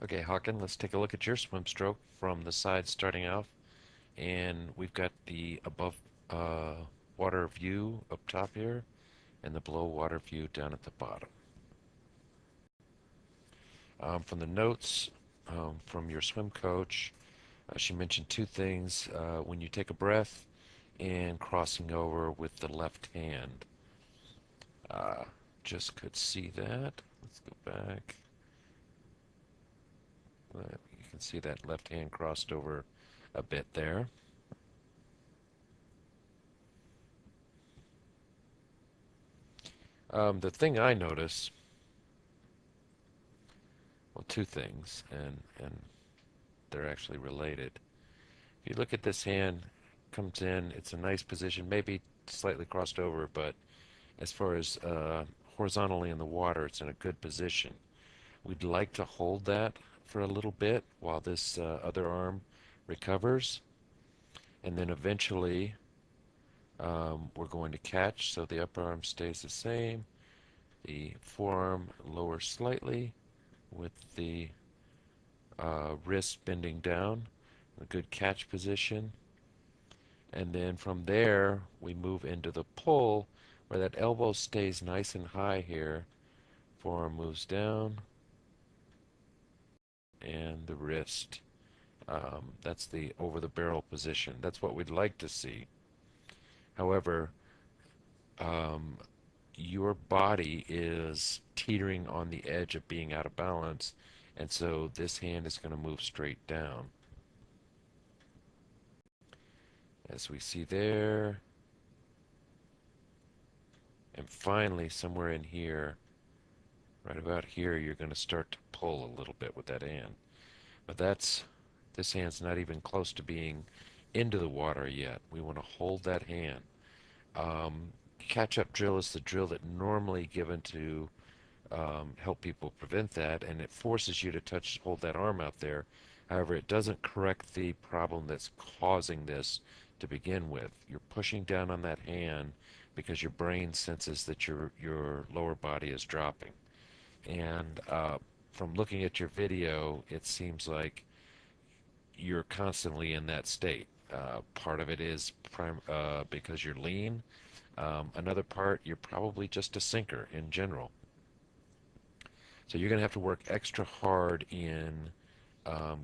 Okay, Haakon, let's take a look at your swim stroke from the side starting out. And we've got the above uh, water view up top here and the below water view down at the bottom. From the notes from your swim coach, she mentioned two things. When you take a breath and crossing over with the left hand. Uh, just could see that. Let's go back. You can see that left hand crossed over a bit there. The thing I notice, well, two things, and they're actually related. If you look at this hand, comes in, it's a nice position, maybe slightly crossed over, but as far as horizontally in the water, it's in a good position. We'd like to hold that for a little bit while this other arm recovers, and then eventually we're going to catch, so the upper arm stays the same, the forearm lowers slightly with the wrist bending down, a good catch position. And then from there, we move into the pull where that elbow stays nice and high here. Forearm moves down, and the wrist. That's the over the barrel position. That's what we'd like to see. However, um, your body is teetering on the edge of being out of balance, and so this hand is going to move straight down. As we see there, and finally, somewhere in here, right about here, you're going to start to pull a little bit with that hand. But this hand's not even close to being into the water yet. We want to hold that hand. Catch-up drill is the drill that normally given to help people prevent that, and it forces you to hold that arm out there. However, it doesn't correct the problem that's causing this to begin with. You're pushing down on that hand because your brain senses that your lower body is dropping. And from looking at your video, it seems like you're constantly in that state. Part of it is because you're lean. Another part, you're probably just a sinker in general. So you're going to have to work extra hard in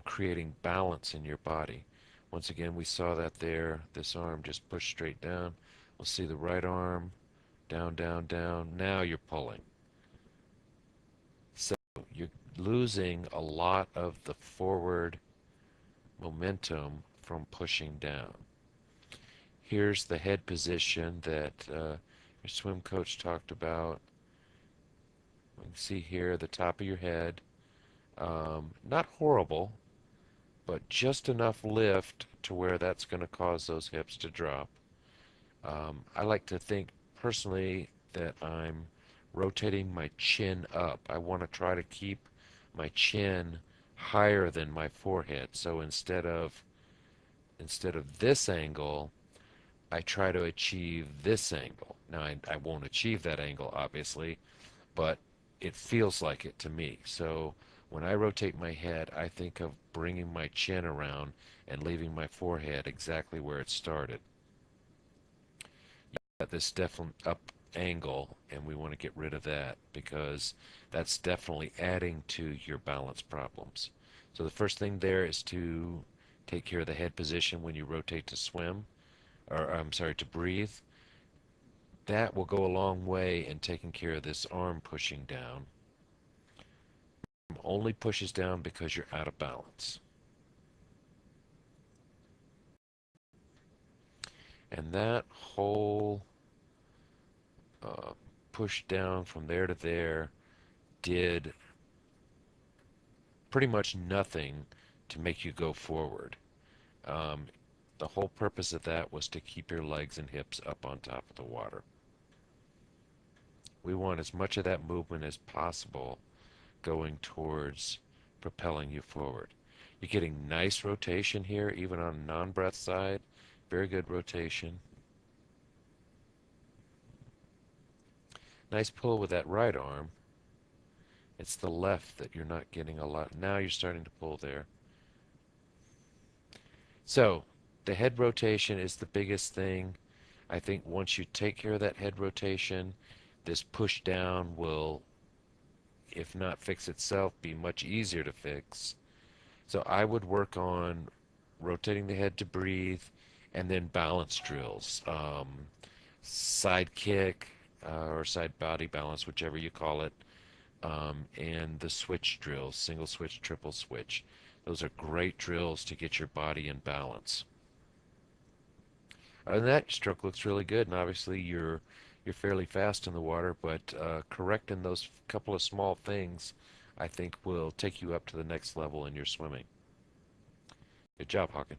creating balance in your body. Once again, we saw that there. This arm just pushed straight down. We'll see the right arm down, down, down. Now you're pulling. So you're losing a lot of the forward momentum from pushing down. Here's the head position that your swim coach talked about. You can see here the top of your head. Not horrible, but just enough lift to where that's going to cause those hips to drop. I like to think personally that I'm rotating my chin up. I want to try to keep my chin higher than my forehead. So instead of this angle, I try to achieve this angle. Now I won't achieve that angle obviously, but it feels like it to me. So when I rotate my head, I think of bringing my chin around and leaving my forehead exactly where it started. Got this definite up angle, and we want to get rid of that because that's definitely adding to your balance problems. So the first thing there is to take care of the head position when you rotate to swim, or I'm sorry, to breathe. That will go a long way in taking care of this arm pushing down. Only pushes down because you're out of balance. And that whole uh, push down from there to there did pretty much nothing to make you go forward. Um, the whole purpose of that was to keep your legs and hips up on top of the water. We want as much of that movement as possible going towards propelling you forward. You're getting nice rotation here, even on a non-breath side. Very good rotation. Nice pull with that right arm. It's the left that you're not getting a lot. Now you're starting to pull there. So the head rotation is the biggest thing. I think once you take care of that head rotation, this push down will, if not fix itself, be much easier to fix. So I would work on rotating the head to breathe and then balance drills. Side kick or side body balance, whichever you call it, and the switch drills, single switch, triple switch. Those are great drills to get your body in balance. Other than that, your stroke looks really good, and obviously you're fairly fast in the water, but correcting those couple of small things, I think, will take you up to the next level in your swimming. Good job, Haakon.